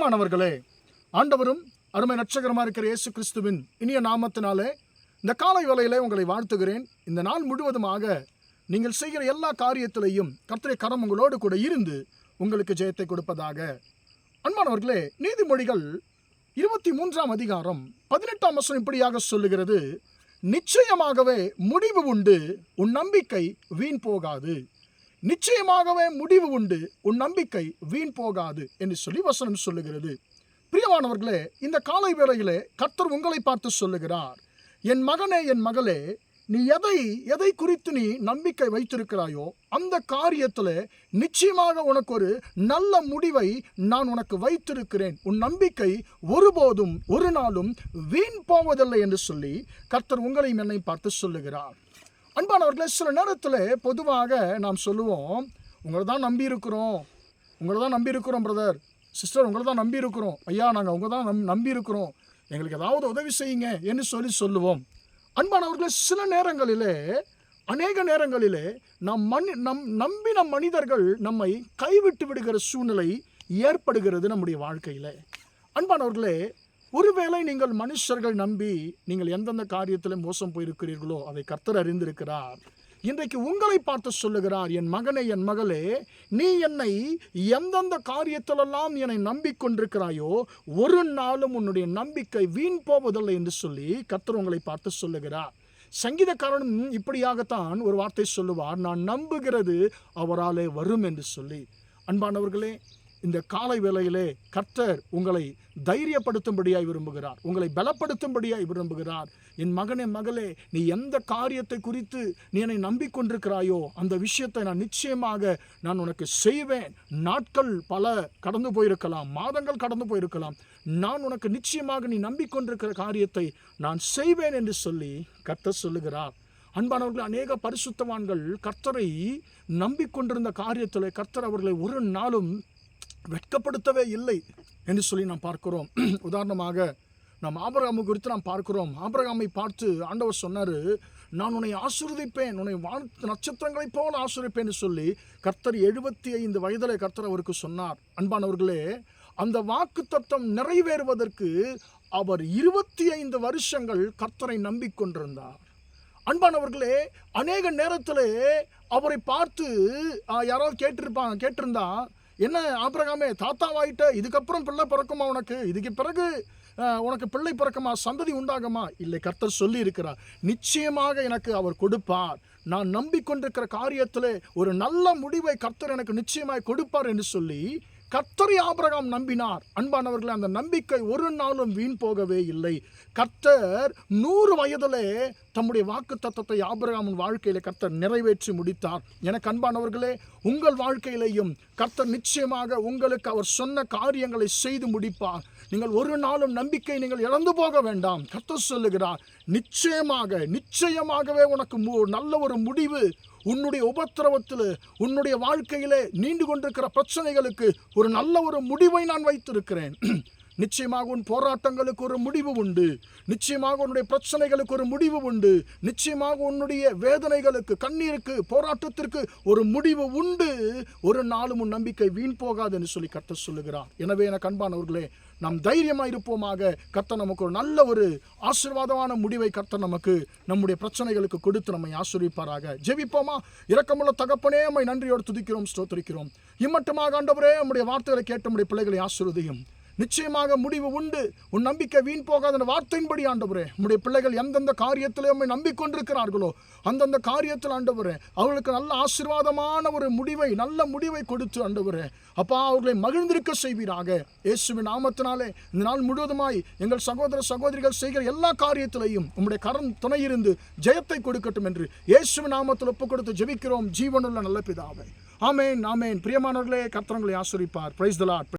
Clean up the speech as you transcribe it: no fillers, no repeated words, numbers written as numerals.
பிரியமானவர்களே, ஆண்டவரும் அருமை இரட்சகருமா இருக்கிற இயேசு கிறிஸ்துவின் இனிய நாமத்தினாலே இந்த காலை வேளையிலே உங்களை வாழ்த்துகிறேன். இந்த நாள் முழுவதுமாக நீங்கள் செய்கிற எல்லா காரியத்திலையும் கர்த்தருடைய கரம் உங்களோடு கூட இருந்து உங்களுக்கு ஜெயத்தை கொடுப்பதாக. அன்பானவர்களே, நீதிமொழிகள் 23ஆம் அதிகாரம் 18ஆம் வசனம் இப்படியாக சொல்லுகிறது, நிச்சயமாகவே முடிவு உண்டு, உன் நம்பிக்கை வீண் போகாது. நிச்சயமாகவே முடிவு உண்டு, உன் நம்பிக்கை வீண் போகாது என்று சொல்லி வசனம் சொல்லுகிறது. பிரியமானவர்களே, இந்த காலை வேளையிலே கர்த்தர் உங்களை பார்த்து சொல்லுகிறார், என் மகனே, என் மகளே, நீ எதை குறித்து நீ நம்பிக்கை வைத்திருக்கிறாயோ அந்த காரியத்தில் நிச்சயமாக உனக்கு ஒரு நல்ல முடிவை நான் உனக்கு வைத்திருக்கிறேன். உன் நம்பிக்கை ஒருபோதும் ஒரு நாளும் வீண் போவதில்லை என்று சொல்லி கர்த்தர் உங்களையும் என்னை பார்த்து சொல்லுகிறார். அன்பானவர்களே, சில நேரத்தில் பொதுவாக நாம் சொல்லுவோம், உங்களை தான் நம்பியிருக்கிறோம் பிரதர் சிஸ்டர், உங்களை தான் நம்பியிருக்கிறோம் ஐயா, நாங்கள் உங்களை தான் நம்பியிருக்கிறோம், எங்களுக்கு ஏதாவது உதவி செய்யுங்க என்று சொல்லுவோம். அன்பானவர்களே, சில நேரங்களிலே, அநேக நேரங்களிலே நம்பின மனிதர்கள் நம்மை கைவிட்டு விடுகிற சூழ்நிலை ஏற்படுகிறது நம்முடைய வாழ்க்கையில். அன்பானவர்களே, ஒருவேளை நீங்கள் மனுஷர்கள் நம்பி நீங்கள் எந்தெந்த காரியத்தில் மோசம் போயிருக்கிறீர்களோ அதை கர்த்தர் அறிந்திருக்கிறார். இன்றைக்கு உங்களை பார்த்து சொல்லுகிறார், என் மகனே, என் மகளே, நீ என்னை எந்தெந்த காரியத்திலெல்லாம் என்னை நம்பிக்கொண்டிருக்கிறாயோ ஒரு நாளும் உன்னுடைய நம்பிக்கை வீண் போவதில்லை என்று சொல்லி கர்த்தர் உங்களை பார்த்து சொல்லுகிறார். சங்கீதக்காரனும் இப்படியாகத்தான் ஒரு வார்த்தை சொல்லுவார், நான் நம்புகிறது அவராலே வரும் என்று சொல்லி. அன்பானவர்களே, இந்த காலை வேளையிலே கர்த்தர் உங்களை தைரியப்படுத்தும்படியாய் விரும்புகிறார், உங்களை பலப்படுத்தும்படியாய் விரும்புகிறார். என் மகனே, மகளே, நீ எந்த காரியத்தை குறித்து நீ என்னை நம்பிக்கொண்டிருக்கிறாயோ அந்த விஷயத்தை நான் உனக்கு செய்வேன். நாட்கள் பல கடந்து போயிருக்கலாம், மாதங்கள் கடந்து போயிருக்கலாம், நான் உனக்கு நிச்சயமாக நீ நம்பிக்கொண்டிருக்கிற காரியத்தை நான் செய்வேன் என்று சொல்லி கர்த்தர் சொல்லுகிறார். அன்பானவர்கள், அநேக பரிசுத்தவான்கள் கர்த்தரை நம்பிக்கொண்டிருந்த காரியத்தில் கர்த்தர் அவர்களை ஒரு நாளும் வெட்கப்படுத்தவே இல்லை என்று சொல்லி நாம் பார்க்கிறோம். உதாரணமாக நாம் ஆபிரகாமை குறித்து நாம் பார்க்கிறோம். ஆபிரகாமை பார்த்து ஆண்டவர் சொன்னார், நான் உன்னை ஆசீர்வதிப்பேன், உன்னை நட்சத்திரங்களைப் போல ஆசீர்வதிப்பேன் என்று சொல்லி கர்த்தர் 75 வயதிலே கர்த்தர் அவருக்கு சொன்னார். அன்பானவர்களே, அந்த வாக்குத்தத்தம் நிறைவேறுவதற்கு அவர் 25 வருஷங்கள் கர்த்தரை நம்பிக்கொண்டிருந்தார். அன்பானவர்களே, அநேக நேரத்தில் அவரை பார்த்து யாராவது கேட்டிருந்தா, என்ன ஆபிரகாமே, தாத்தாவாயிட்ட, இதுக்கப்புறம் பிள்ளை பிறக்குமா உனக்கு, இதுக்கு பிறகு உனக்கு பிள்ளை பிறக்குமா, சந்ததி உண்டாகுமா? இல்லை, கர்த்தர் சொல்லி இருக்கிறார், நிச்சயமாக எனக்கு அவர் கொடுப்பார். நான் நம்பிக்கொண்டிருக்கிற காரியத்தில் ஒரு நல்ல முடிவை கர்த்தர் எனக்கு நிச்சயமாய் கொடுப்பார் என்று சொல்லி கர்த்தரை ஆபிரகாம் நம்பினார். அன்பானவர்களே, அந்த நம்பிக்கை ஒரு நாளும் வீண் போகவே இல்லை. கர்த்தர் 100 வயதிலே தம்முடைய வாக்கு தத்தத்தை ஆபிரகாமின் வாழ்க்கையில கர்த்தர் நிறைவேற்றி முடித்தார். எனக்கு அன்பானவர்களே, உங்கள் வாழ்க்கையிலையும் கர்த்தர் நிச்சயமாக உங்களுக்கு அவர் சொன்ன காரியங்களை செய்து முடிப்பார். நீங்கள் ஒரு நாளும் நம்பிக்கை நீங்கள் இழந்து போக வேண்டாம். கர்த்தர் சொல்லுகிறார், நிச்சயமாகவே உனக்கு நல்ல ஒரு முடிவு, உன்னுடைய உபத்திரவத்தில், உன்னுடைய வாழ்க்கையிலே நீண்டு கொண்டிருக்கிற பிரச்சனைகளுக்கு ஒரு நல்ல ஒரு முடிவை நான் வைத்திருக்கிறேன். நிச்சயமாக உன் போராட்டங்களுக்கு ஒரு முடிவு உண்டு, நிச்சயமாக உன்னுடைய பிரச்சனைகளுக்கு ஒரு முடிவு உண்டு, நிச்சயமாக உன்னுடைய வேதனைகளுக்கு, கண்ணீருக்கு, போராட்டத்திற்கு ஒரு முடிவு உண்டு. ஒரு நாளும் உன் நம்பிக்கை வீண் போகாது என்று சொல்லி கர்த்தர் சொல்லுகிறார். எனவே எனக்கு அன்பானவர்களே, நாம் தைரியமாக இருப்போமாக. கர்த்தர் நமக்கு ஒரு நல்ல ஒரு ஆசீர்வாதமான முடிவை கர்த்தர் நமக்கு நம்முடைய பிரச்சனைகளுக்கு கொடுத்து நம்மை ஆசீர்வதிப்பாராக. ஜெபிப்போமா? இரக்கமுள்ள தகப்பனே, நம்மை நன்றியோடு துதிக்கிறோம், ஸ்தோத்திரிக்கிறோம். இம்மட்டுமாக ஆண்டவரே, நம்முடைய வார்த்தைகளை கேட்ட நம்முடைய பிள்ளைகளை ஆசீர்வதியும். நிச்சயமாக முடிவு உண்டு, உன் நம்பிக்கை வீண் போகாத வார்த்தையின்படி ஆண்டவரே, நம்முடைய பிள்ளைகள் எந்தெந்த காரியத்திலே நம்மை நம்பிக்கொண்டிருக்கிறார்களோ அந்தந்த காரியத்தில் ஆண்டவரே அவர்களுக்கு நல்ல ஆசீர்வாதமான ஒரு முடிவை, நல்ல முடிவை கொடுத்து ஆண்டவரே அப்பா அவர்களை மகிழ்ந்திருக்க செய்வீராக. இயேசுவின் நாமத்தினாலே இந்த நாள் முழுவதுமாய் எங்கள் சகோதர சகோதரிகள் செய்கிற எல்லா காரியத்திலையும் உம்முடைய கரம் துணை இருந்து ஜெயத்தை கொடுக்கட்டும் என்று இயேசுவின் நாமத்தில் ஒப்புக் கொடுத்து ஜெபிக்கிறோம், ஜீவனுள்ள நல்ல பிதாவே. ஆமேன், ஆமேன். பிரியமானவர்களே, கர்த்தர் உங்களை ஆசீர்வதிப்பார். Praise the Lord.